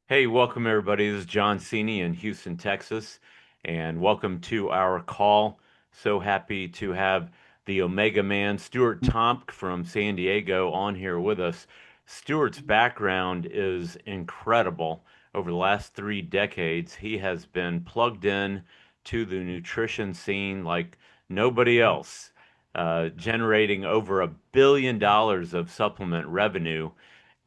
Hey, welcome everybody. This is John Cini in Houston, Texas, and welcome to our call. So happy to have the Omega Man, Stuart Tomc from San Diego, on here with us. Stuart's background is incredible. Over the last 3 decades, he has been plugged in to the nutrition scene like nobody else, generating over $1 billion of supplement revenue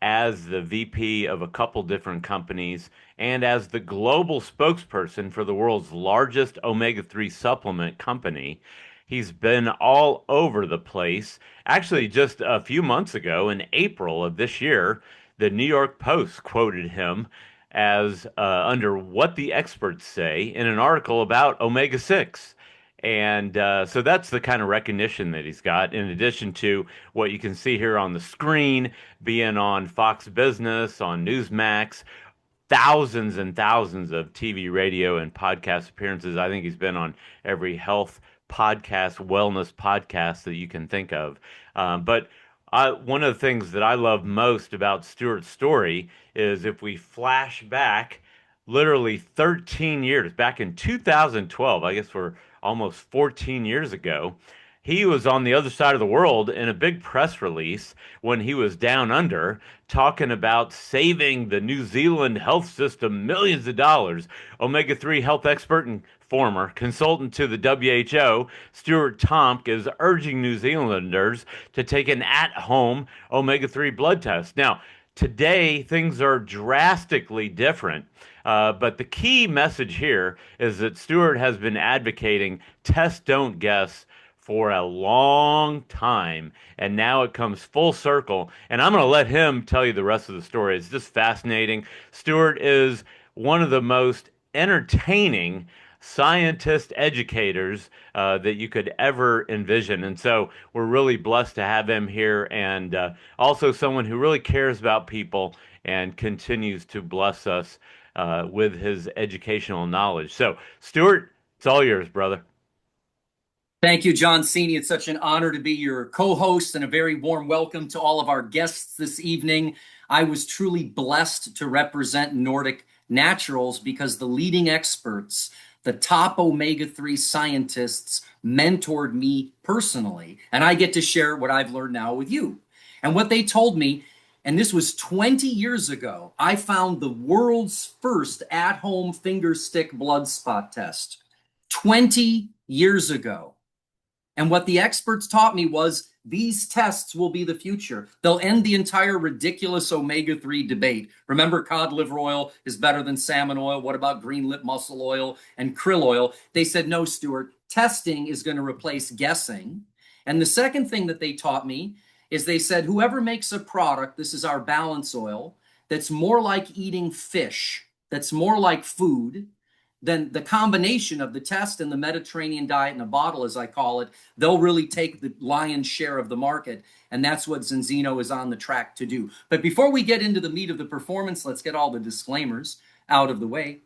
as the VP of a couple different companies and as the global spokesperson for the world's largest omega 3 supplement company. He's been all over the place. Actually, just a few months ago, in April of this year, the New York Post quoted him as under What the Experts Say in an article about omega 6. And so that's the kind of recognition that he's got, in addition to what you can see here on the screen, being on Fox Business, on Newsmax, thousands and thousands of TV, radio, and podcast appearances. I think he's been on every health podcast, wellness podcast that you can think of. But one of the things that I love most about Stuart's story is if we flash back literally 13 years, back in 2012, I guess we're almost 14 years ago, he was on the other side of the world in a big press release when he was down under talking about saving the New Zealand health system millions of dollars. Omega 3 health expert and former consultant to the WHO, Stuart Tomc, is urging New Zealanders to take an at home omega 3 blood test. Now, today, things are drastically different. But the key message here is that Stuart has been advocating test, don't guess for a long time. And now it comes full circle. And I'm going to let him tell you the rest of the story. It's just fascinating. Stuart is one of the most entertaining scientist educators that you could ever envision. And so we're really blessed to have him here, and also someone who really cares about people and continues to bless us with his educational knowledge. So, Stuart, it's all yours, brother. Thank you, John Cini. It's such an honor to be your co-host, and a very warm welcome to all of our guests this evening. I was truly blessed to represent Nordic Naturals because the leading experts, the top omega-3 scientists, mentored me personally, and I get to share what I've learned now with you. And what they told me, and this was 20 years ago, I found the world's first at-home finger stick blood spot test. 20 years ago. And what the experts taught me was these tests will be the future. They'll end the entire ridiculous omega-3 debate. Remember, cod liver oil is better than salmon oil. What about green lip mussel oil and krill oil? They said, no, Stuart, testing is going to replace guessing. And the second thing that they taught me is they said, whoever makes a product, this is our balance oil, that's more like eating fish, that's more like food, then the combination of the test and the Mediterranean diet in a bottle, as I call it, they'll really take the lion's share of the market. And that's what Zinzino is on the track to do. But before we get into the meat of the performance, let's get all the disclaimers out of the way.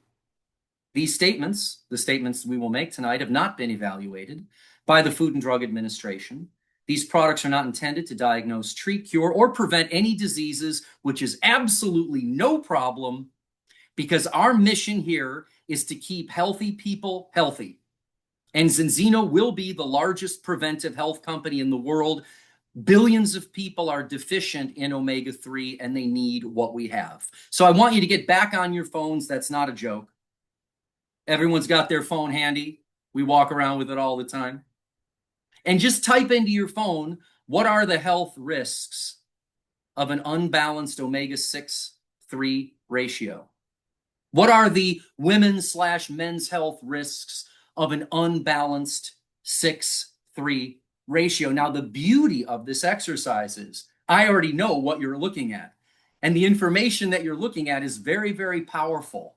These statements, the statements we will make tonight, have not been evaluated by the Food and Drug Administration. These products are not intended to diagnose, treat, cure, or prevent any diseases, which is absolutely no problem, because our mission here is to keep healthy people healthy. And Zinzino will be the largest preventive health company in the world. Billions of people are deficient in omega-3 and they need what we have. So I want you to get back on your phones. That's not a joke. Everyone's got their phone handy. We walk around with it all the time. And just type into your phone, what are the health risks of an unbalanced omega-6-3 ratio? What are the women's/men's health risks of an unbalanced 6-3 ratio? Now, the beauty of this exercise is I already know what you're looking at. And the information that you're looking at is very, very powerful.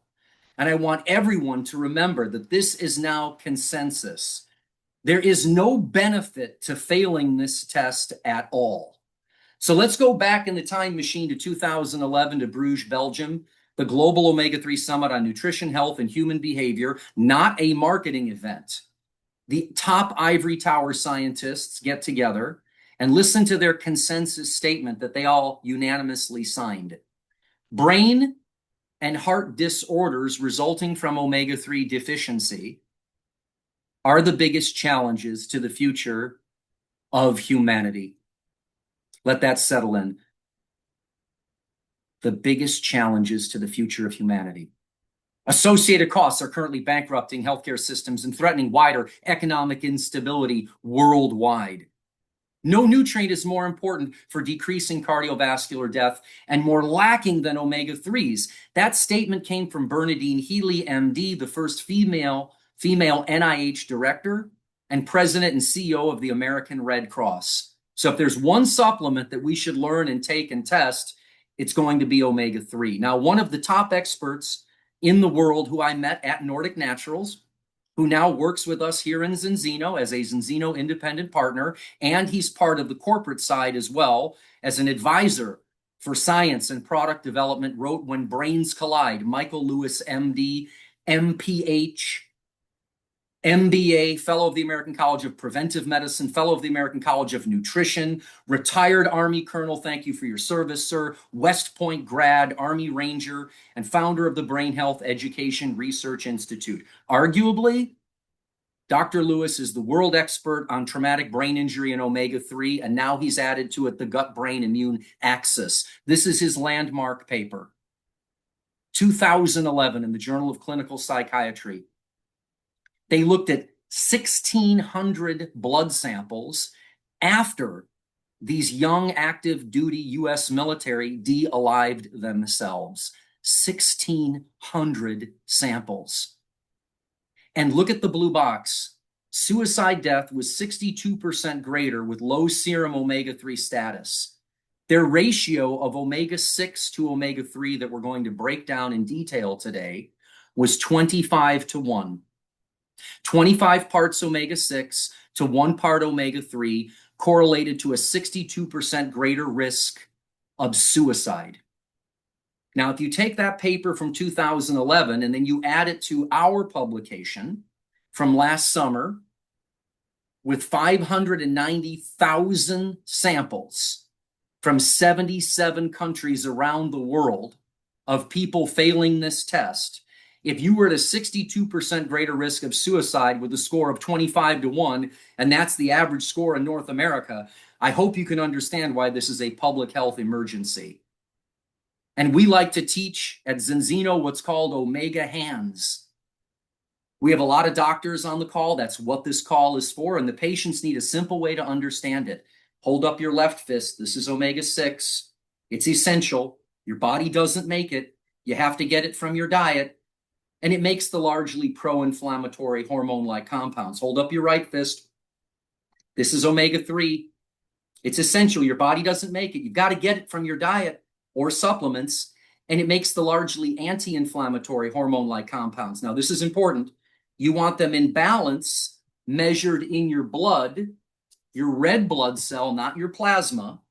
And I want everyone to remember that this is now consensus. There is no benefit to failing this test at all. So let's go back in the time machine to 2011 to Bruges, Belgium. The Global Omega-3 Summit on Nutrition, Health, and Human Behavior, not a marketing event. The top ivory tower scientists get together and listen to their consensus statement that they all unanimously signed. Brain and heart disorders resulting from omega-3 deficiency are the biggest challenges to the future of humanity. Let that settle in. The biggest challenges to the future of humanity. Associated costs are currently bankrupting healthcare systems and threatening wider economic instability worldwide. No nutrient is more important for decreasing cardiovascular death and more lacking than omega-3s. That statement came from Bernadine Healy, MD, the first female NIH director and president and CEO of the American Red Cross. So if there's one supplement that we should learn and take and test, it's going to be omega-3. Now, one of the top experts in the world who I met at Nordic Naturals, who now works with us here in Zinzino as a Zinzino independent partner, and he's part of the corporate side as well as an advisor for science and product development, wrote When Brains Collide. Michael Lewis, MD, MPH, MBA, Fellow of the American College of Preventive Medicine, Fellow of the American College of Nutrition, retired Army Colonel, thank you for your service, sir, West Point grad, Army Ranger, and founder of the Brain Health Education Research Institute. Arguably, Dr. Lewis is the world expert on traumatic brain injury and omega-3, and now he's added to it the gut-brain immune axis. This is his landmark paper, 2011 in the Journal of Clinical Psychiatry. They looked at 1,600 blood samples after these young active duty U.S. military de-alived themselves. 1,600 samples. And look at the blue box. Suicide death was 62% greater with low serum omega-3 status. Their ratio of omega-6 to omega-3 that we're going to break down in detail today was 25 to 1. 25 parts omega-6 to 1 part omega-3 correlated to a 62% greater risk of suicide. Now, if you take that paper from 2011 and then you add it to our publication from last summer with 590,000 samples from 77 countries around the world of people failing this test, if you were at a 62% greater risk of suicide with a score of 25 to 1, and that's the average score in North America, I hope you can understand why this is a public health emergency. And we like to teach at Zinzino what's called Omega Hands. We have a lot of doctors on the call. That's what this call is for. And the patients need a simple way to understand it. Hold up your left fist. This is omega-6. It's essential. Your body doesn't make it. You have to get it from your diet. And it makes the largely pro-inflammatory hormone-like compounds. Hold up your right fist. This is omega-3. It's essential. Your body doesn't make it. You've got to get it from your diet or supplements, and it makes the largely anti-inflammatory hormone-like compounds. Now, this is important. You want them in balance, measured in your blood, your red blood cell, not your plasma,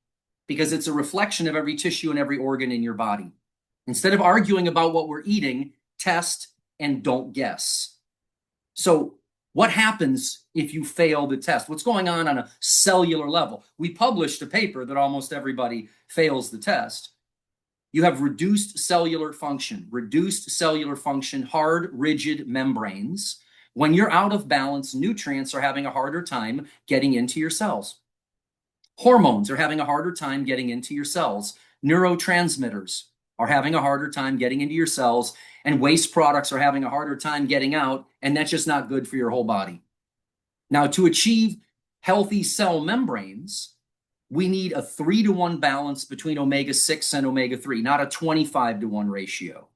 because it's a reflection of every tissue and every organ in your body. Instead of arguing about what we're eating, test and don't guess. So what happens if you fail the test? What's going on a cellular level? We published a paper that almost everybody fails the test. You have reduced cellular function, hard, rigid membranes. When you're out of balance, nutrients are having a harder time getting into your cells. Hormones are having a harder time getting into your cells. Neurotransmitters are having a harder time getting into your cells, and waste products are having a harder time getting out, and that's just not good for your whole body. Now, to achieve healthy cell membranes, we need a 3 to 1 balance between omega-6 and omega-3, not a 25 to 1 ratio.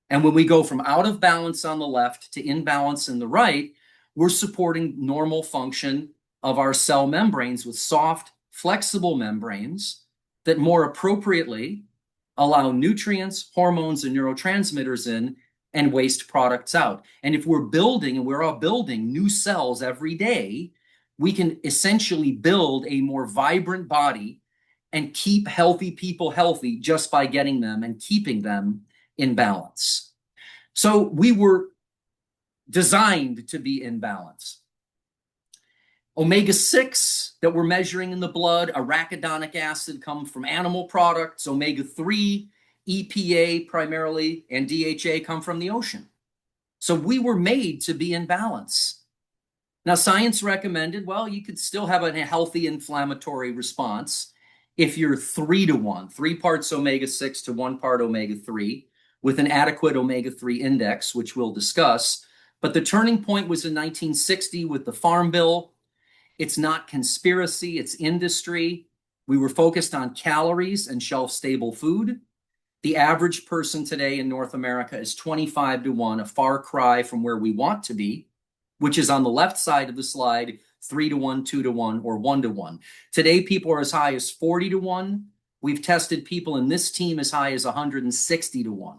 And when we go from out of balance on the left to in balance in the right, we're supporting normal function of our cell membranes with soft, flexible membranes that more appropriately allow nutrients, hormones, and neurotransmitters in and waste products out. And if we're building, and we're all building new cells every day, we can essentially build a more vibrant body and keep healthy people healthy just by getting them and keeping them in balance. So we were designed to be in balance. Omega-6 that we're measuring in the blood, arachidonic acid, comes from animal products. Omega-3, EPA primarily and DHA come from the ocean. So we were made to be in balance. Now, science recommended, well, you could still have a healthy inflammatory response if you're 3 to 1, 3 parts omega-6 to 1 part omega-3, with an adequate omega-3 index, which we'll discuss. But the turning point was in 1960 with the Farm Bill. It's not conspiracy, it's industry. We were focused on calories and shelf-stable food. The average person today in North America is 25 to 1, a far cry from where we want to be, which is on the left side of the slide, 3 to 1, 2 to 1, or 1 to 1. Today, people are as high as 40 to 1. We've tested people in this team as high as 160 to 1.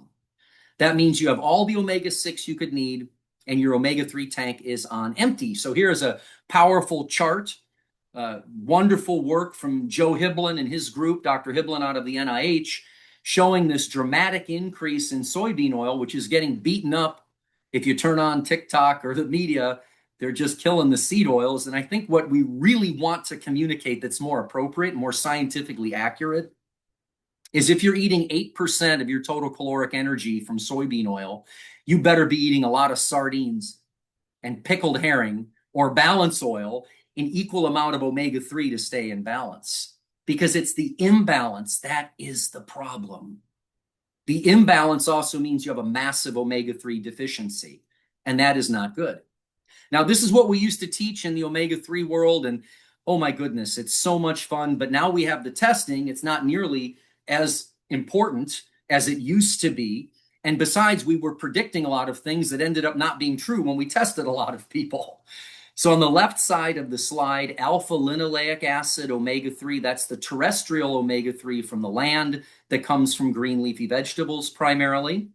That means you have all the omega-6 you could need, and your omega-3 tank is on empty. So here's a powerful chart. Wonderful work from Joe Hibbelin and his group, Dr. Hibbelin out of the NIH, showing this dramatic increase in soybean oil, which is getting beaten up. If you turn on TikTok or the media, they're just killing the seed oils. And I think what we really want to communicate that's more appropriate, more scientifically accurate, is if you're eating 8% of your total caloric energy from soybean oil, you better be eating a lot of sardines and pickled herring or balance oil in equal amount of omega-3 to stay in balance. Because it's the imbalance that is the problem. The imbalance also means you have a massive omega-3 deficiency, and that is not good. Now, this is what we used to teach in the omega-3 world, and oh my goodness, it's so much fun, but now we have the testing. It's not nearly as important as it used to be, and besides, we were predicting a lot of things that ended up not being true when we tested a lot of people. So on the left side of the slide, alpha-linoleic acid, omega-3, that's the terrestrial omega-3 from the land that comes from green leafy vegetables primarily.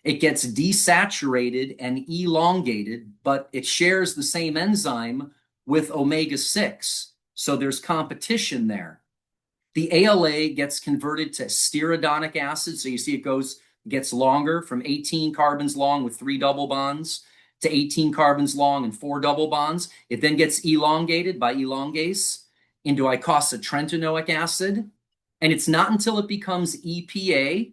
It gets desaturated and elongated, but it shares the same enzyme with omega-6. So there's competition there. The ALA gets converted to stearidonic acid. So you see it gets longer from 18 carbons long with 3 double bonds to 18 carbons long and 4 double bonds. It then gets elongated by elongase into eicosapentaenoic acid. And it's not until it becomes EPA,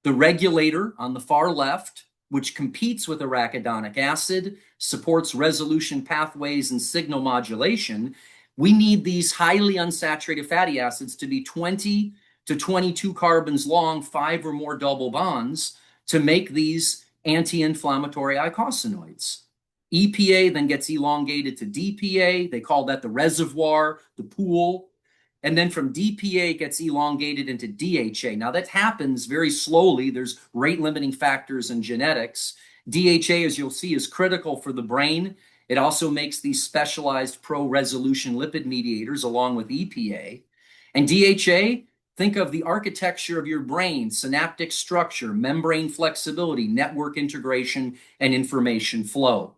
the regulator on the far left, which competes with arachidonic acid, supports resolution pathways and signal modulation. We need these highly unsaturated fatty acids to be 20 to 22 carbons long, 5 or more double bonds, to make these anti-inflammatory eicosanoids. EPA then gets elongated to DPA. They call that the reservoir, the pool. And then from DPA, it gets elongated into DHA. Now, that happens very slowly. There's rate-limiting factors in genetics. DHA, as you'll see, is critical for the brain. It also makes these specialized pro-resolution lipid mediators along with EPA. And DHA, think of the architecture of your brain, synaptic structure, membrane flexibility, network integration, and information flow.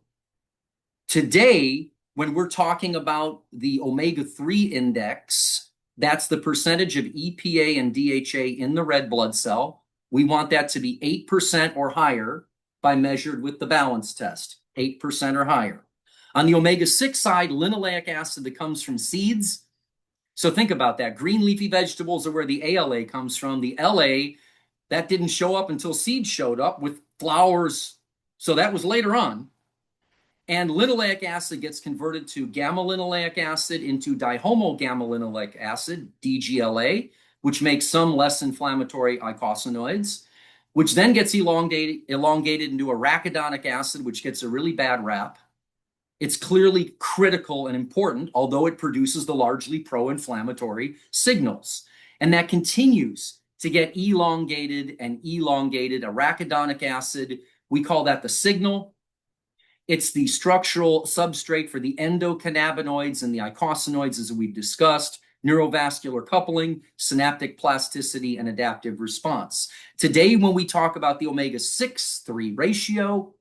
Today, when we're talking about the omega-3 index, that's the percentage of EPA and DHA in the red blood cell. We want that to be 8% or higher by measured with the balance test, 8% or higher. On the omega-6 side, linoleic acid that comes from seeds. So think about that. Green leafy vegetables are where the ALA comes from. The LA, that didn't show up until seeds showed up with flowers. So that was later on. And linoleic acid gets converted to gamma-linoleic acid into dihomogamma-linoleic acid, DGLA, which makes some less inflammatory eicosanoids, which then gets elongated into arachidonic acid, which gets a really bad rap. It's clearly critical and important, although it produces the largely pro-inflammatory signals. And that continues to get elongated and elongated. Arachidonic acid, we call that the signal. It's the structural substrate for the endocannabinoids and the eicosanoids, as we've discussed, neurovascular coupling, synaptic plasticity, and adaptive response. Today, when we talk about the omega-6-3 ratio,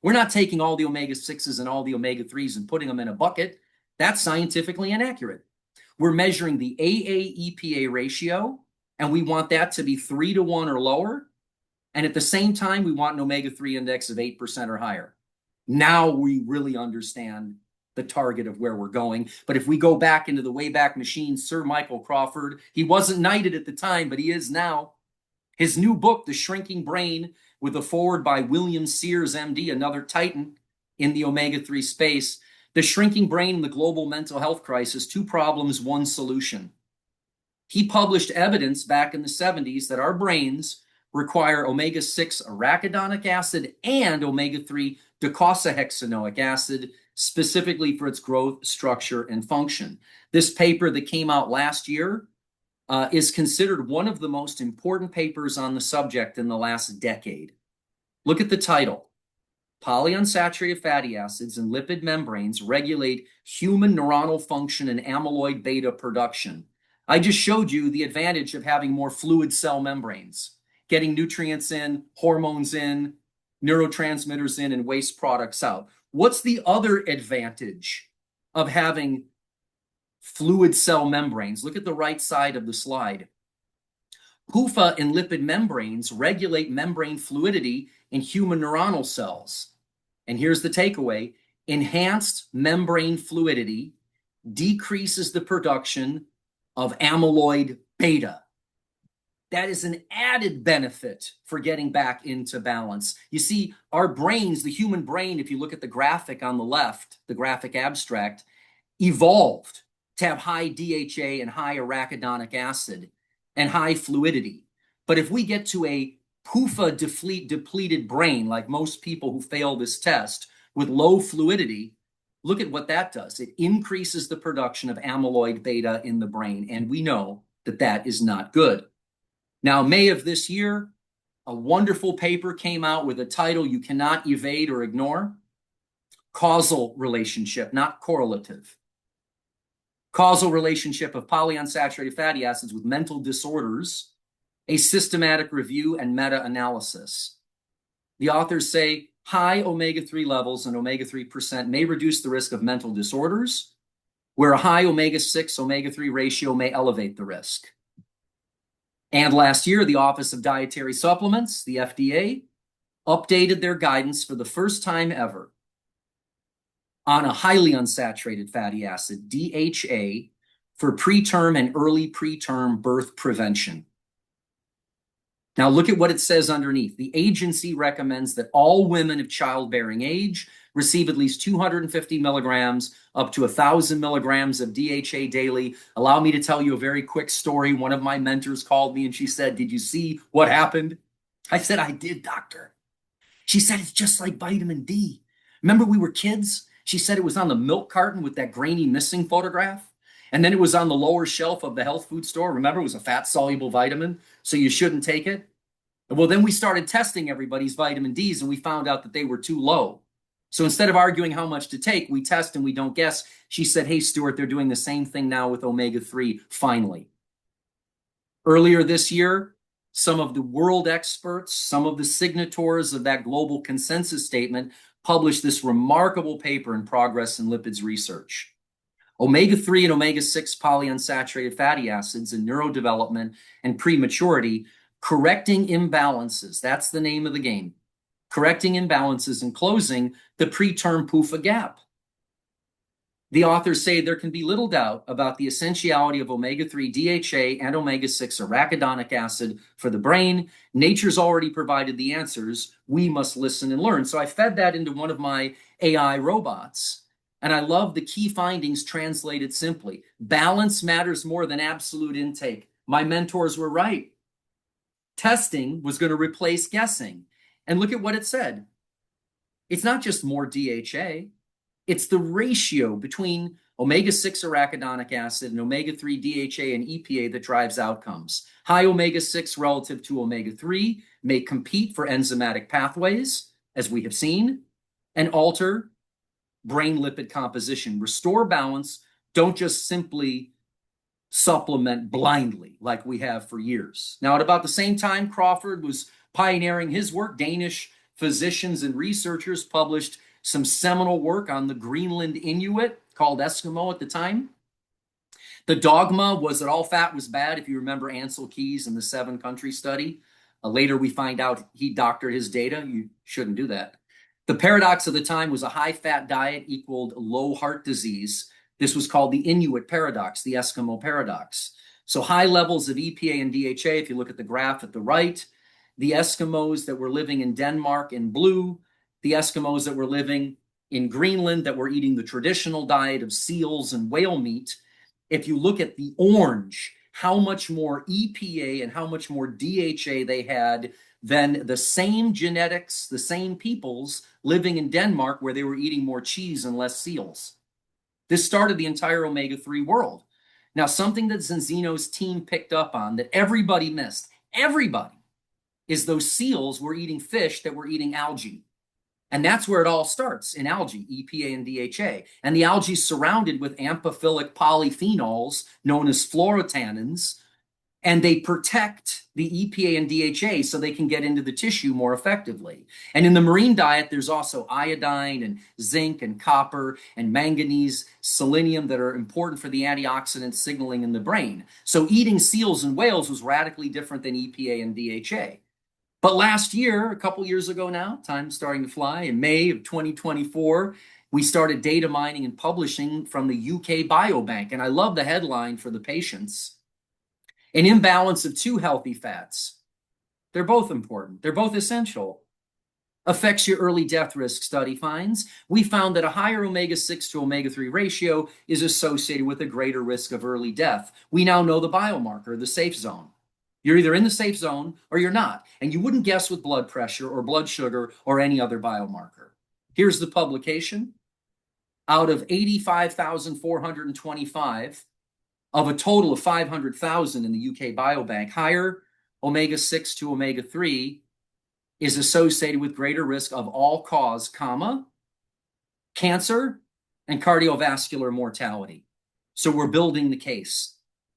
we're not taking all the omega-6s and all the omega-3s and putting them in a bucket. That's scientifically inaccurate. We're measuring the AA-EPA ratio, and we want that to be 3 to 1 or lower. And at the same time, we want an omega-3 index of 8% or higher. Now we really understand the target of where we're going. But if we go back into the Wayback Machine, Sir Michael Crawford, he wasn't knighted at the time, but he is now. His new book, The Shrinking Brain, with a foreword by William Sears, MD, another titan in the omega-3 space. The Shrinking Brain and the Global Mental Health Crisis, Two Problems, One Solution. He published evidence back in the 70s that our brains require omega-6 arachidonic acid and omega-3 docosahexaenoic acid, specifically for its growth, structure, and function. This paper that came out last year is considered one of the most important papers on the subject in the last decade. Look at the title. Polyunsaturated fatty acids and lipid membranes regulate human neuronal function and amyloid beta production. I just showed you the advantage of having more fluid cell membranes, getting nutrients in, hormones in, neurotransmitters in, and waste products out. What's the other advantage of having fluid cell membranes? Look at the right side of the slide. PUFA and lipid membranes regulate membrane fluidity in human neuronal cells. And here's the takeaway. Enhanced membrane fluidity decreases the production of amyloid beta. That is an added benefit for getting back into balance. You see, our brains, the human brain, if you look at the graphic on the left, the graphic abstract, evolved to have high DHA and high arachidonic acid and high fluidity. But if we get to a PUFA depleted brain, like most people who fail this test, with low fluidity, look at what that does. It increases the production of amyloid beta in the brain, and we know that that is not good. Now, May of this year, a wonderful paper came out with a title you cannot evade or ignore. Causal relationship, not correlative. Causal relationship of polyunsaturated fatty acids with mental disorders, a systematic review and meta-analysis. The authors say high omega-3 levels and omega-3% may reduce the risk of mental disorders, where a high omega-6, omega-3 ratio may elevate the risk. And last year, the Office of Dietary Supplements, the FDA, updated their guidance for the first time ever on a highly unsaturated fatty acid, DHA, for preterm and early preterm birth prevention. Now look at what it says underneath. The agency recommends that all women of childbearing age receive at least 250 milligrams up to 1,000 milligrams of DHA daily. Allow me to tell you a very quick story. One of my mentors called me and she said, "Did you see what happened?" I said, "I did, doctor." She said, "It's just like vitamin D. Remember we were kids?" She said it was on the milk carton with that grainy missing photograph. And then it was on the lower shelf of the health food store. Remember, it was a fat-soluble vitamin, so you shouldn't take it. Well, then we started testing everybody's vitamin Ds, and we found out that they were too low. So instead of arguing how much to take, we test and we don't guess. She said, "Hey, Stuart, they're doing the same thing now with omega-3, finally." Earlier this year, some of the world experts, some of the signatories of that global consensus statement published this remarkable paper in Progress in Lipids Research. Omega-3 and omega-6 polyunsaturated fatty acids in neurodevelopment and prematurity, correcting imbalances. That's the name of the game. Correcting imbalances and closing the preterm PUFA gap. The authors say there can be little doubt about the essentiality of omega-3 DHA and omega-6 arachidonic acid for the brain. Nature's already provided the answers. We must listen and learn. So I fed that into one of my AI robots. And I love the key findings translated simply. Balance matters more than absolute intake. My mentors were right. Testing was going to replace guessing. And look at what it said. It's not just more DHA. It's the ratio between omega-6 arachidonic acid and omega-3 DHA and EPA that drives outcomes. High omega-6 relative to omega-3 may compete for enzymatic pathways, as we have seen, and alter brain lipid composition. Restore balance. Don't just simply supplement blindly like we have for years. Now, at about the same time Crawford was pioneering his work, Danish physicians and researchers published some seminal work on the Greenland Inuit, called Eskimo at the time. The dogma was that all fat was bad, if you remember Ansel Keys and the 7-country study. Later we find out he doctored his data. You shouldn't do that. The paradox of the time was a high-fat diet equaled low heart disease. This was called the Inuit paradox, the Eskimo paradox. So high levels of EPA and DHA, if you look at the graph at the right, the Eskimos that were living in Denmark in blue, the Eskimos that were living in Greenland that were eating the traditional diet of seals and whale meat. If you look at the orange, how much more EPA and how much more DHA they had than the same genetics, the same peoples living in Denmark where they were eating more cheese and less seals. This started the entire omega-3 world. Now, something that Zinzino's team picked up on that everybody missed, everybody, is those seals were eating fish that were eating algae. And that's where it all starts, in algae, EPA and DHA. And the algae is surrounded with amphiphilic polyphenols known as fluorotannins, and they protect the EPA and DHA so they can get into the tissue more effectively. And in the marine diet, there's also iodine and zinc and copper and manganese, selenium that are important for the antioxidant signaling in the brain. So eating seals and whales was radically different than EPA and DHA. But last year, a couple years ago now, time's starting to fly, in May of 2024, we started data mining and publishing from the UK Biobank. And I love the headline for the patients. An imbalance of two healthy fats. They're both important. They're both essential. Affects your early death risk, study finds. We found that a higher omega-6 to omega-3 ratio is associated with a greater risk of early death. We now know the biomarker, the safe zone. You're either in the safe zone or you're not. And you wouldn't guess with blood pressure or blood sugar or any other biomarker. Here's the publication. Out of 85,425 of a total of 500,000 in the UK Biobank, higher omega-6 to omega-3 is associated with greater risk of all-cause, cancer, and cardiovascular mortality. So we're building the case.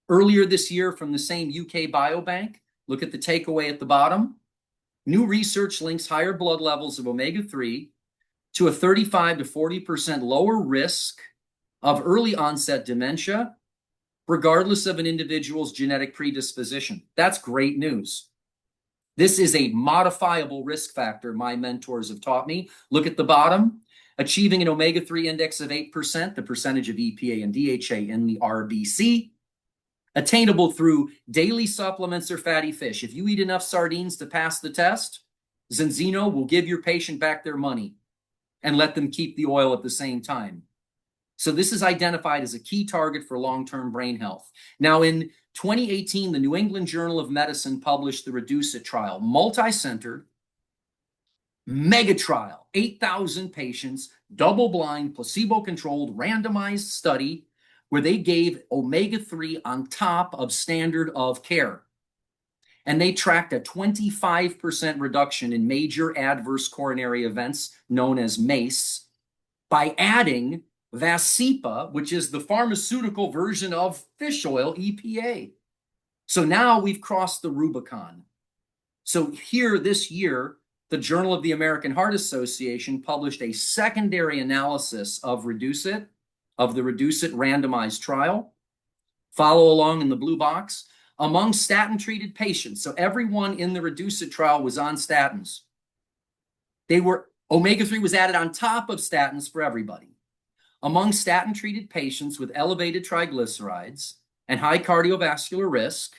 Earlier this year from the same UK Biobank, look at the takeaway at the bottom. New research links higher blood levels of omega-3 to a 35 to 40% lower risk of early onset dementia, regardless of an individual's genetic predisposition. That's great news. This is a modifiable risk factor my mentors have taught me. Look at the bottom. Achieving an omega-3 index of 8%, the percentage of EPA and DHA in the RBC, attainable through daily supplements or fatty fish. If you eat enough sardines to pass the test, Zinzino will give your patient back their money and let them keep the oil at the same time. So this is identified as a key target for long-term brain health. Now, in 2018, the New England Journal of Medicine published the Reduce It trial, multi-centered, mega trial, 8,000 patients, double-blind, placebo-controlled, randomized study where they gave omega-3 on top of standard of care. And they tracked a 25% reduction in major adverse coronary events known as MACE by adding Vascepa, which is the pharmaceutical version of fish oil, EPA. So now we've crossed the Rubicon. So here this year, the Journal of the American Heart Association published a secondary analysis of the Reduce It randomized trial. Follow along in the blue box. Among statin-treated patients, so everyone in the Reduce It trial was on statins. Omega-3 was added on top of statins for everybody. Among statin-treated patients with elevated triglycerides and high cardiovascular risk,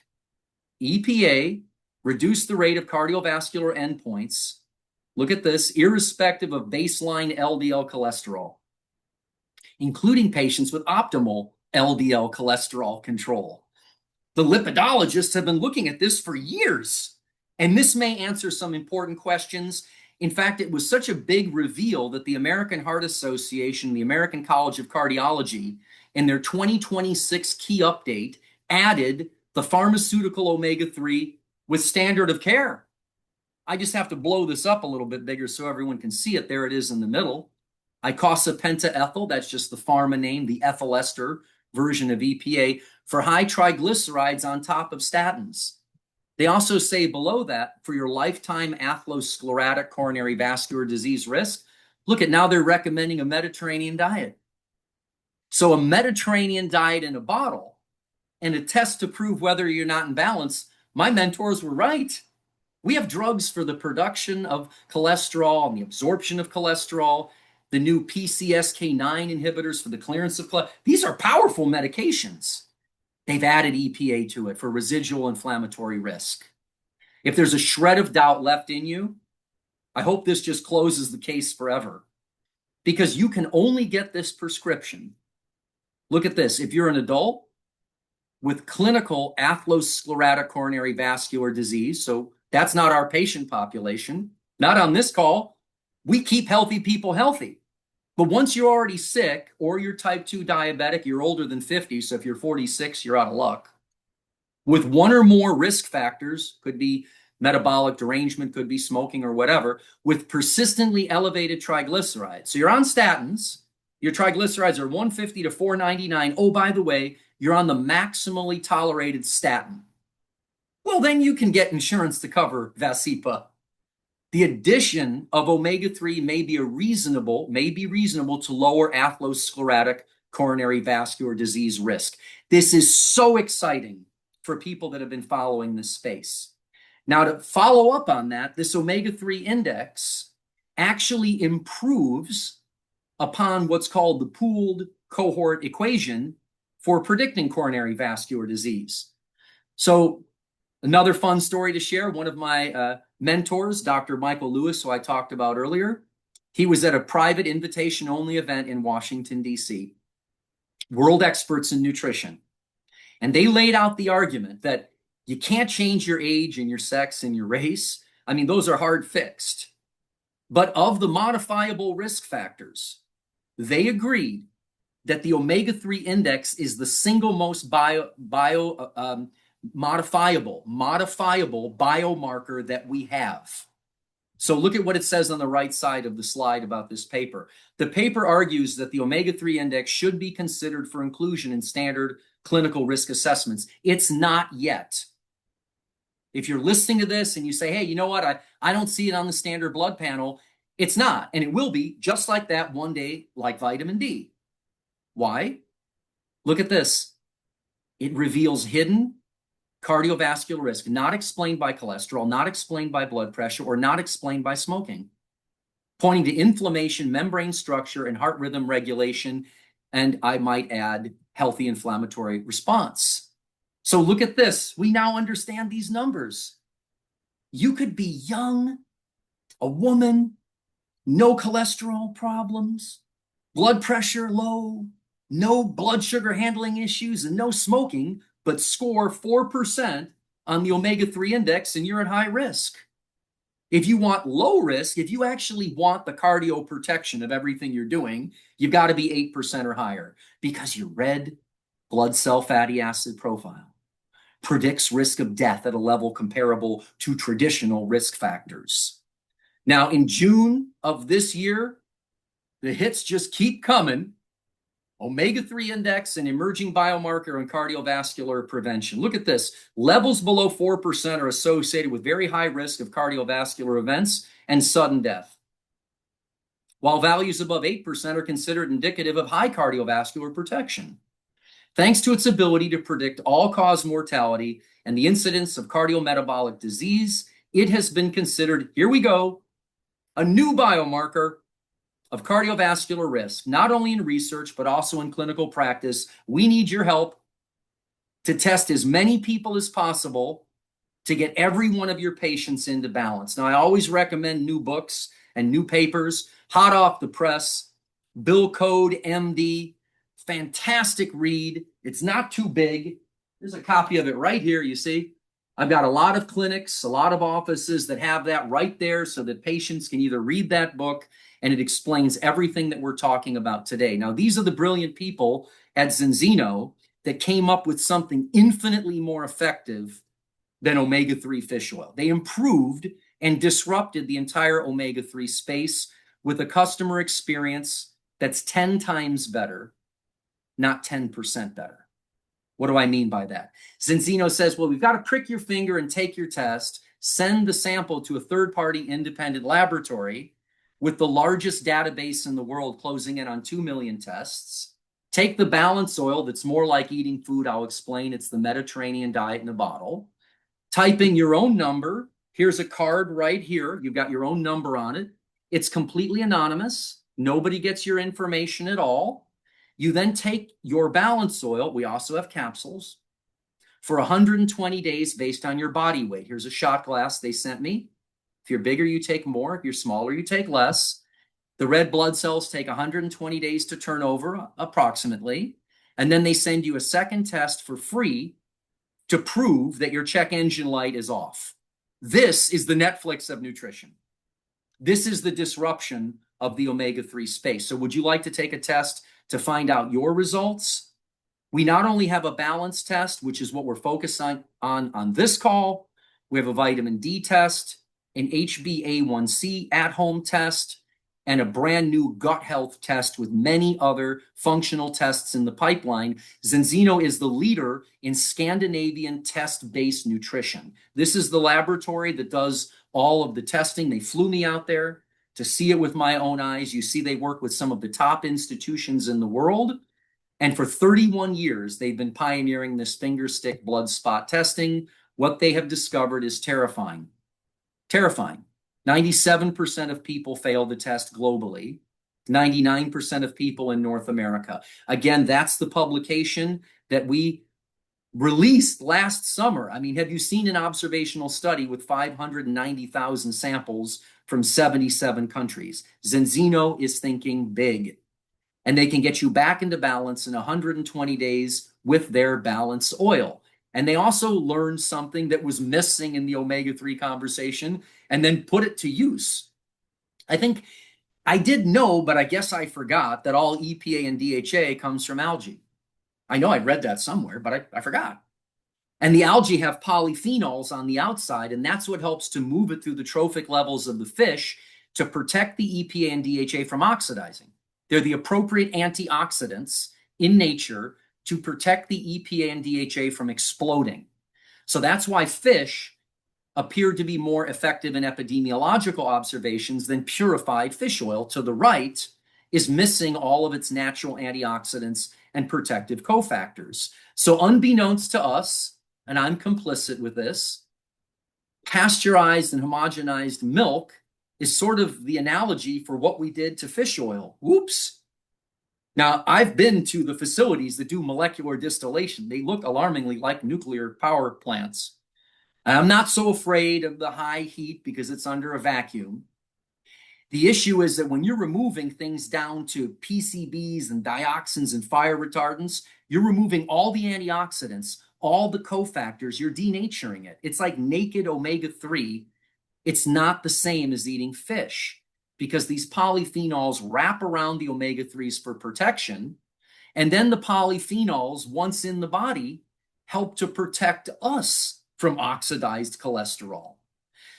EPA reduced the rate of cardiovascular endpoints. Look at this, irrespective of baseline LDL cholesterol, including patients with optimal LDL cholesterol control. The lipidologists have been looking at this for years, and this may answer some important questions. In fact, it was such a big reveal that the American Heart Association, the American College of Cardiology, in their 2026 key update, added the pharmaceutical omega-3 with standard of care. I just have to blow this up a little bit bigger so everyone can see it. There it is in the middle. Icosapentaethyl, that's just the pharma name, the ethyl ester version of EPA, for high triglycerides on top of statins. They also say below that, for your lifetime atherosclerotic coronary vascular disease risk, look at now they're recommending a Mediterranean diet. So a Mediterranean diet in a bottle and a test to prove whether you're not in balance. My mentors were right. We have drugs for the production of cholesterol and the absorption of cholesterol, the new PCSK9 inhibitors for the clearance of cholesterol. These are powerful medications. They've added EPA to it for residual inflammatory risk. If there's a shred of doubt left in you, I hope this just closes the case forever, because you can only get this prescription. Look at this. If you're an adult with clinical atherosclerotic coronary vascular disease, so that's not our patient population, not on this call. We keep healthy people healthy. But once you're already sick or you're type 2 diabetic, you're older than 50, so if you're 46, you're out of luck, with one or more risk factors, could be metabolic derangement, could be smoking or whatever, with persistently elevated triglycerides. So you're on statins, your triglycerides are 150 to 499. Oh, by the way, you're on the maximally tolerated statin. Well, then you can get insurance to cover Vascepa. The addition of omega-3 may be reasonable to lower atherosclerotic coronary vascular disease risk. This is so exciting for people that have been following this space. Now, to follow up on that, this omega-3 index actually improves upon what's called the pooled cohort equation for predicting coronary vascular disease. So another fun story to share, one of my mentors, Dr. Michael Lewis, who I talked about earlier, he was at a private invitation-only event in Washington, D.C., world experts in nutrition. And they laid out the argument that you can't change your age and your sex and your race. I mean, those are hard fixed. But of the modifiable risk factors, they agreed that the omega-3 index is the single most modifiable biomarker that we have. So look at what it says on the right side of the slide about this paper. The paper argues that the omega-3 index should be considered for inclusion in standard clinical risk assessments. It's not yet. If you're listening to this and you say, hey, you know what, I don't see it on the standard blood panel, it's not, and it will be just like that one day, like vitamin D. Why? Look at this. It reveals hidden cardiovascular risk, not explained by cholesterol, not explained by blood pressure, or not explained by smoking, pointing to inflammation, membrane structure, and heart rhythm regulation, and I might add, healthy inflammatory response. So look at this. We now understand these numbers. You could be young, a woman, no cholesterol problems, blood pressure low, no blood sugar handling issues, and no smoking, but score 4% on the omega-3 index, and you're at high risk. If you want low risk, if you actually want the cardio protection of everything you're doing, you've got to be 8% or higher, because your red blood cell fatty acid profile predicts risk of death at a level comparable to traditional risk factors. Now, in June of this year, the hits just keep coming. Omega-3 index and emerging biomarker and cardiovascular prevention. Look at this. Levels below 4% are associated with very high risk of cardiovascular events and sudden death, while values above 8% are considered indicative of high cardiovascular protection. Thanks to its ability to predict all-cause mortality and the incidence of cardiometabolic disease, it has been considered, here we go, a new biomarker of cardiovascular risk, not only in research, but also in clinical practice. We need your help to test as many people as possible to get every one of your patients into balance. Now, I always recommend new books and new papers, hot off the press. Bill Code, MD, fantastic read. It's not too big. There's a copy of it right here, you see. I've got a lot of clinics, a lot of offices that have that right there so that patients can either read that book, and it explains everything that we're talking about today. Now, these are the brilliant people at Zinzino that came up with something infinitely more effective than omega-3 fish oil. They improved and disrupted the entire omega-3 space with a customer experience that's 10 times better, not 10% better. What do I mean by that? Zinzino says, well, we've got to prick your finger and take your test, send the sample to a third-party independent laboratory with the largest database in the world, closing in on 2 million tests. Take the balance oil that's more like eating food. I'll explain. It's the Mediterranean diet in a bottle. Type in your own number. Here's a card right here. You've got your own number on it. It's completely anonymous. Nobody gets your information at all. You then take your balance oil. We also have capsules. for 120 days based on your body weight. Here's a shot glass they sent me. If you're bigger, you take more. If you're smaller, you take less. The red blood cells take 120 days to turn over, approximately. And then they send you a second test for free to prove that your check engine light is off. This is the Netflix of nutrition. This is the disruption of the omega-3 space. So would you like to take a test to find out your results? We not only have a balance test, which is what we're focused on this call, we have a vitamin D test, an HbA1c at-home test, and a brand new gut health test with many other functional tests in the pipeline. Zinzino is the leader in Scandinavian test-based nutrition. This is the laboratory that does all of the testing. They flew me out there to see it with my own eyes. You see, they work with some of the top institutions in the world. And for 31 years, they've been pioneering this finger stick blood spot testing. What they have discovered is terrifying. Terrifying. 97% of people fail the test globally, 99% of people in North America. Again, that's the publication that we released last summer. I mean, have you seen an observational study with 590,000 samples from 77 countries? Zinzino is thinking big, and they can get you back into balance in 120 days with their balance oil. And they also learned something that was missing in the omega-3 conversation and then put it to use. I think I did know, but I guess I forgot that all EPA and DHA comes from algae. I know I'd read that somewhere, but I forgot. And the algae have polyphenols on the outside, and that's what helps to move it through the trophic levels of the fish to protect the EPA and DHA from oxidizing. They're the appropriate antioxidants in nature to protect the EPA and DHA from exploding. So that's why fish appeared to be more effective in epidemiological observations than purified fish oil. To the right is missing all of its natural antioxidants and protective cofactors. So unbeknownst to us, and I'm complicit with this, pasteurized and homogenized milk is sort of the analogy for what we did to fish oil. Whoops. Now, I've been to the facilities that do molecular distillation. They look alarmingly like nuclear power plants. I'm not so afraid of the high heat because it's under a vacuum. The issue is that when you're removing things down to PCBs and dioxins and fire retardants, you're removing all the antioxidants, all the cofactors, you're denaturing it. It's like naked omega-3. It's not the same as eating fish because these polyphenols wrap around the omega-3s for protection. And then the polyphenols, once in the body, help to protect us from oxidized cholesterol.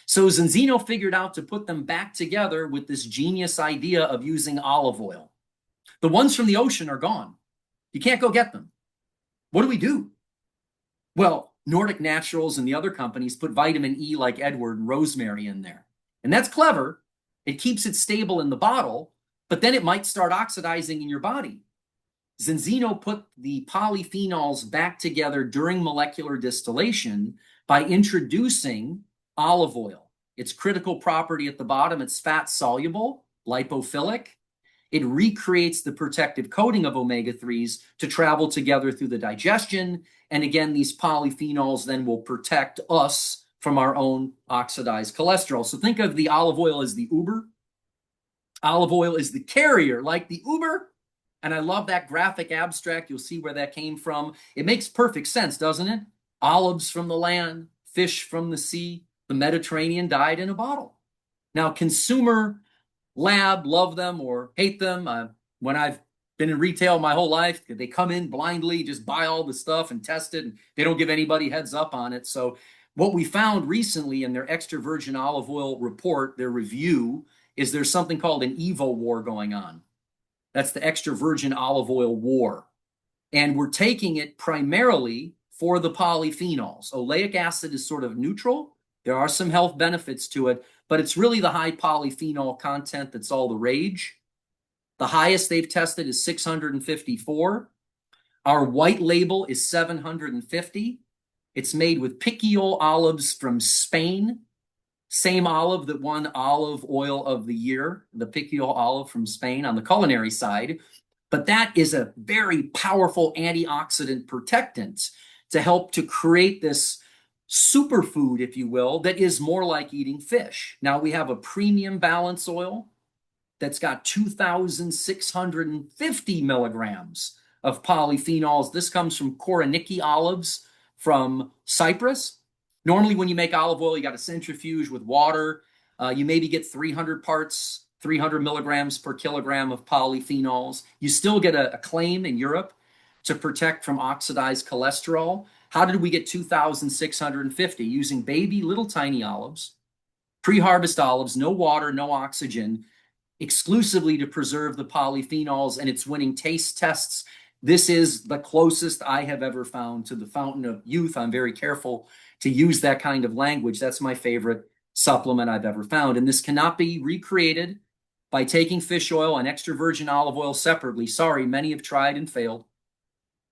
So Zinzino figured out to put them back together with this genius idea of using olive oil. The ones from the ocean are gone. You can't go get them. What do we do? Well, Nordic Naturals and the other companies put vitamin E like Edward and rosemary in there. And that's clever. It keeps it stable in the bottle, but then it might start oxidizing in your body. Zinzino put the polyphenols back together during molecular distillation by introducing olive oil. Its critical property at the bottom, it's fat soluble, lipophilic. It recreates the protective coating of omega-3s to travel together through the digestion. And again, these polyphenols then will protect us from our own oxidized cholesterol. So think of the olive oil as the Uber. Olive oil is the carrier, like the Uber. And I love that graphic abstract. You'll see where that came from. It makes perfect sense, doesn't it? Olives from the land, fish from the sea, the Mediterranean died in a bottle. Now, consumer lab, love them or hate them. When I've been in retail my whole life, they come in blindly, just buy all the stuff and test it, and they don't give anybody heads up on it. So what we found recently in their extra virgin olive oil report, their review, is there's something called an Evo war going on. That's the extra virgin olive oil war. And we're taking it primarily for the polyphenols. Oleic acid is sort of neutral. There are some health benefits to it, but it's really the high polyphenol content that's all the rage. The highest they've tested is 654. Our white label is 750. It's made with Piquiol olives from Spain. Same olive that won Olive Oil of the Year, the Piquiol olive from Spain on the culinary side. But that is a very powerful antioxidant protectant to help to create this superfood, if you will, that is more like eating fish. Now we have a premium balance oil that's got 2,650 milligrams of polyphenols. This comes from Koroniki olives from Cyprus. Normally, when you make olive oil, you got to centrifuge with water. You maybe get 300 milligrams per kilogram of polyphenols. You still get a claim in Europe to protect from oxidized cholesterol. How did we get 2,650? Using baby little tiny olives, pre-harvest olives, no water, no oxygen, exclusively to preserve the polyphenols, and it's winning taste tests. This is the closest I have ever found to the fountain of youth. I'm very careful to use that kind of language. That's my favorite supplement I've ever found. And this cannot be recreated by taking fish oil and extra virgin olive oil separately. Sorry, many have tried and failed.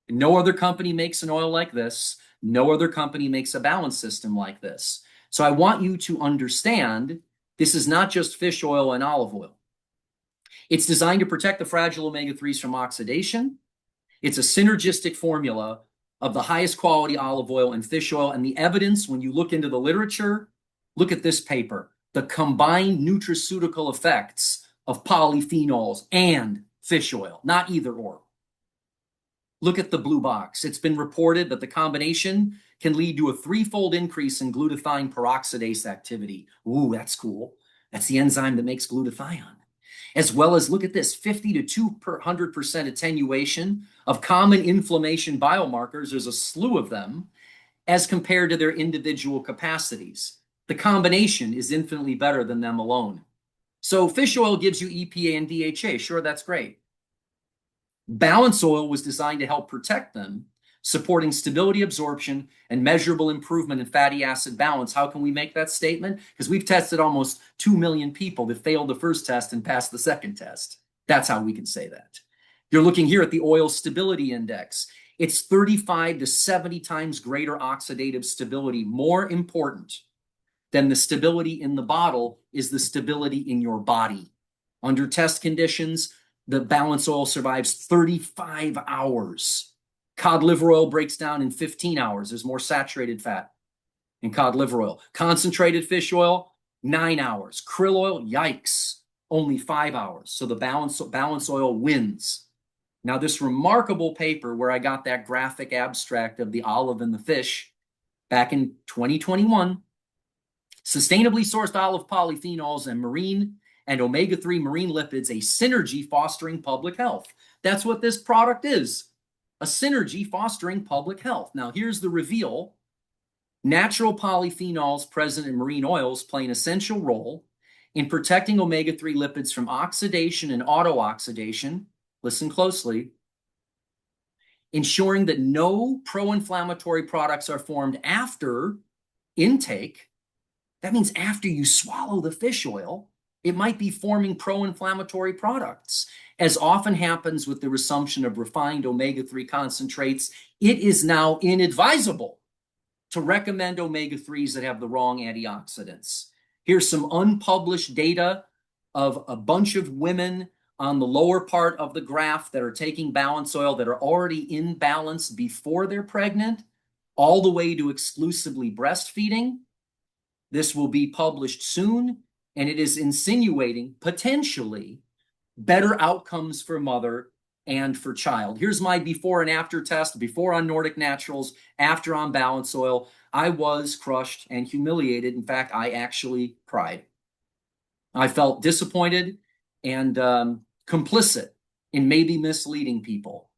No other company makes an oil like this. No other company makes a balance system like this. So I want you to understand this is not just fish oil and olive oil. It's designed to protect the fragile omega-3s from oxidation. It's a synergistic formula of the highest quality olive oil and fish oil. And the evidence, when you look into the literature, look at this paper, the combined nutraceutical effects of polyphenols and fish oil, not either or. Look at the blue box. It's been reported that the combination can lead to a 3-fold increase in glutathione peroxidase activity. Ooh, that's cool. That's the enzyme that makes glutathione. As well as, look at this, 50 to 200% attenuation of common inflammation biomarkers. There's a slew of them as compared to their individual capacities. The combination is infinitely better than them alone. So fish oil gives you EPA and DHA. Sure, that's great. Balance oil was designed to help protect them, supporting stability absorption and measurable improvement in fatty acid balance. How can we make that statement? Because we've tested almost 2 million people that failed the first test and passed the second test. That's how we can say that. You're looking here at the oil stability index. It's 35 to 70 times greater oxidative stability. More important than the stability in the bottle is the stability in your body. Under test conditions, the balance oil survives 35 hours. Cod liver oil breaks down in 15 hours. There's more saturated fat in cod liver oil. Concentrated fish oil, 9 hours. Krill oil, yikes, only 5 hours. So the balance oil wins. Now, this remarkable paper where I got that graphic abstract of the olive and the fish back in 2021, sustainably sourced olive polyphenols and marine and omega-3 marine lipids, a synergy fostering public health. That's what this product is, a synergy fostering public health. Now, here's the reveal. Natural polyphenols present in marine oils play an essential role in protecting omega-3 lipids from oxidation and autooxidation. Listen closely. Ensuring that no pro-inflammatory products are formed after intake. That means after you swallow the fish oil, it might be forming pro-inflammatory products. As often happens with the resumption of refined omega-3 concentrates, it is now inadvisable to recommend omega-3s that have the wrong antioxidants. Here's some unpublished data of a bunch of women on the lower part of the graph that are taking balance oil that are already in balance before they're pregnant, all the way to exclusively breastfeeding. This will be published soon, and it is insinuating potentially better outcomes for mother and for child. Here's my before and after test, before on Nordic Naturals, after on balance oil. I was crushed and humiliated. In fact, I actually cried. I felt disappointed and complicit in maybe misleading people.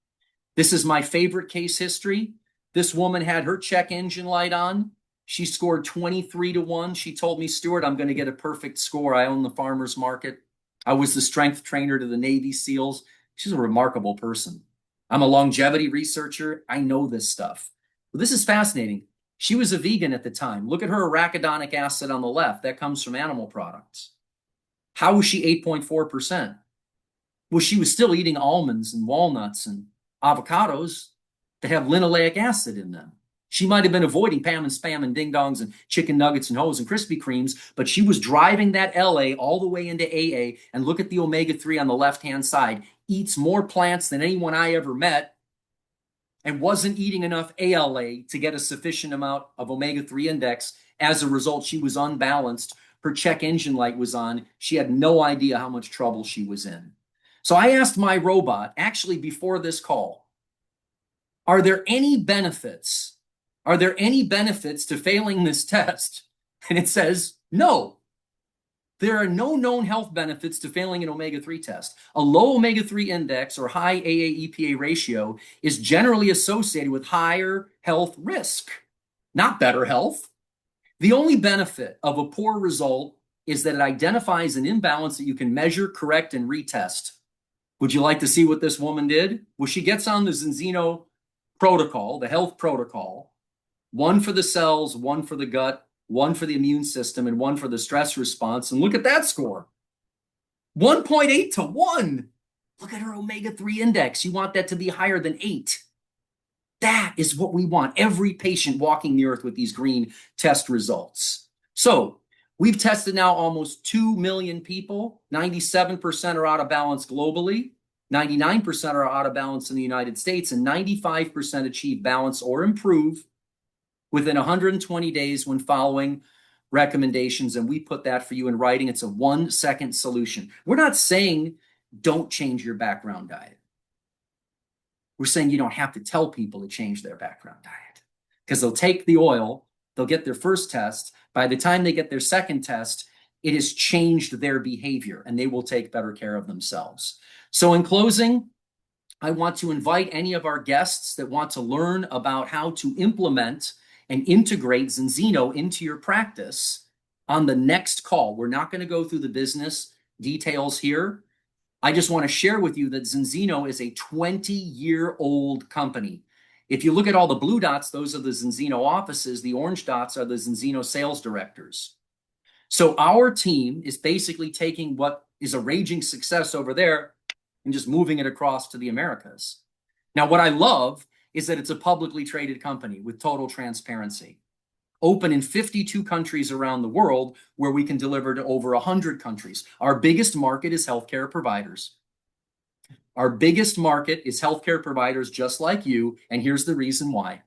This is my favorite case history. This woman had her check engine light on. She scored 23 to 1. She told me, Stuart, I'm going to get a perfect score. I own the farmer's market. I was the strength trainer to the Navy SEALs. She's a remarkable person. I'm a longevity researcher. I know this stuff. Well, this is fascinating. She was a vegan at the time. Look at her arachidonic acid on the left. That comes from animal products. How was she 8.4%? Well, she was still eating almonds and walnuts and avocados that have linoleic acid in them. She might have been avoiding Pam and Spam and Ding Dongs and chicken nuggets and Hoes and Krispy Kremes, but she was driving that LA all the way into AA. And look at the omega-3 on the left-hand side. Eats more plants than anyone I ever met. and wasn't eating enough ALA to get a sufficient amount of omega-3 index. As a result, she was unbalanced. Her check engine light was on. She had no idea how much trouble she was in. So I asked my robot, actually before this call, are there any benefits? Are there any benefits to failing this test? And it says no. There are no known health benefits to failing an omega-3 test. A low omega-3 index or high AA-EPA ratio is generally associated with higher health risk, not better health. The only benefit of a poor result is that it identifies an imbalance that you can measure, correct, and retest. Would you like to see what this woman did? Well, she gets on the Zinzino protocol, the health protocol, one for the cells, one for the gut, one for the immune system, and one for the stress response. And look at that score. 1.8 to 1. Look at her omega-3 index. You want that to be higher than 8. That is what we want. Every patient walking the earth with these green test results. So we've tested now almost 2 million people. 97% are out of balance globally. 99% are out of balance in the United States, and 95% achieve balance or improve within 120 days when following recommendations. And we put that for you in writing. It's a 1-second solution. We're not saying don't change your background diet. We're saying you don't have to tell people to change their background diet, because they'll take the oil, they'll get their first test. By the time they get their second test, it has changed their behavior and they will take better care of themselves. So in closing, I want to invite any of our guests that want to learn about how to implement and integrate Zinzino into your practice on the next call. We're not going to go through the business details here. I just want to share with you that Zinzino is a 20-year-old company. If you look at all the blue dots, those are the Zinzino offices. The orange dots are the Zinzino sales directors. So our team is basically taking what is a raging success over there and just moving it across to the Americas. Now, what I love is that it's a publicly traded company with total transparency, open in 52 countries around the world, where we can deliver to over 100 countries. Our biggest market is healthcare providers. Our biggest market is healthcare providers just like you, and here's the reason why.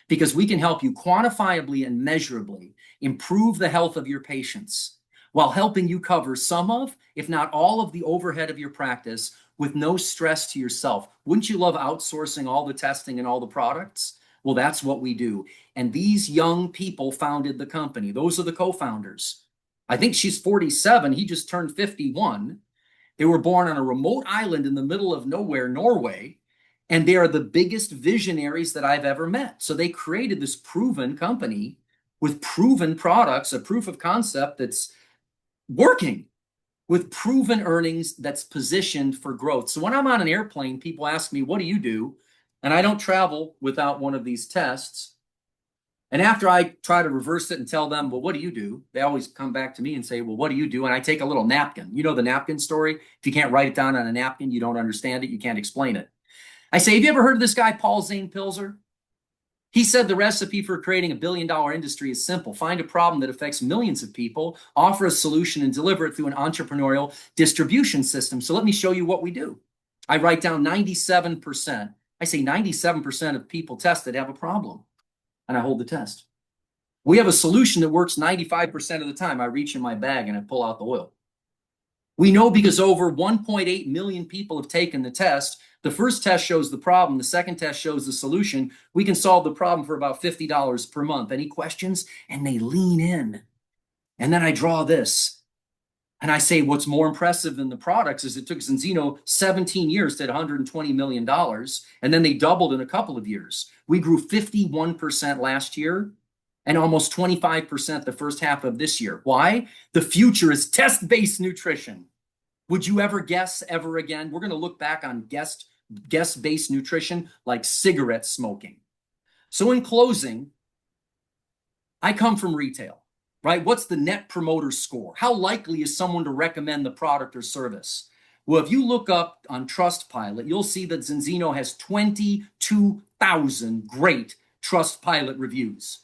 Because we can help you quantifiably and measurably improve the health of your patients while helping you cover some of, if not all of, the overhead of your practice with no stress to yourself. Wouldn't you love outsourcing all the testing and all the products? Well, that's what we do. And these young people founded the company. Those are the co-founders. I think she's 47. He just turned 51. They were born on a remote island in the middle of nowhere, Norway, and they are the biggest visionaries that I've ever met. So they created this proven company with proven products, a proof of concept that's working, with proven earnings that's positioned for growth. So when I'm on an airplane, people ask me, what do you do? And I don't travel without one of these tests. And after I try to reverse it and tell them, well, what do you do? They always come back to me and say, well, what do you do? And I take a little napkin. You know the napkin story? If you can't write it down on a napkin, you don't understand it. You can't explain it. I say, have you ever heard of this guy, Paul Zane Pilzer? He said the recipe for creating a billion-dollar industry is simple. Find a problem that affects millions of people, offer a solution, and deliver it through an entrepreneurial distribution system. So let me show you what we do. I write down 97%. I say 97% of people tested have a problem, and I hold the test. We have a solution that works 95% of the time. I reach in my bag and I pull out the oil. We know because over 1.8 million people have taken the test. The first test shows the problem. The second test shows the solution. We can solve the problem for about $50 per month. Any questions? And they lean in. And then I draw this. And I say, what's more impressive than the products is it took Zinzino 17 years to hit $120 million. And then they doubled in a couple of years. We grew 51% last year and almost 25% the first half of this year. Why? The future is test-based nutrition. Would you ever guess ever again? We're going to look back on guest-based nutrition like cigarette smoking. So in closing, I come from retail, right? What's the net promoter score? How likely is someone to recommend the product or service? Well, if you look up on Trustpilot, you'll see that Zinzino has 22,000 great Trustpilot reviews.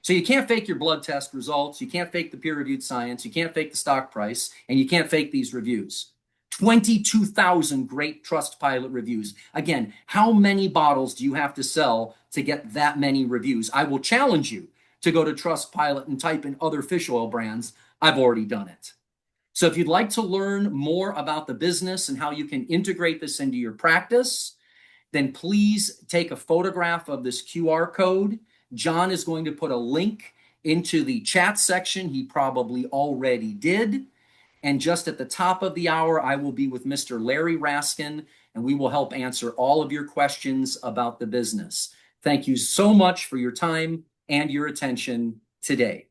So you can't fake your blood test results. You can't fake the peer-reviewed science. You can't fake the stock price. And you can't fake these reviews. 22,000 great Trustpilot reviews. Again, how many bottles do you have to sell to get that many reviews? I will challenge you to go to Trustpilot and type in other fish oil brands. I've already done it. So if you'd like to learn more about the business and how you can integrate this into your practice, then please take a photograph of this QR code. John is going to put a link into the chat section. He probably already did. And just at the top of the hour, I will be with Mr. Larry Raskin, and we will help answer all of your questions about the business. Thank you so much for your time and your attention today.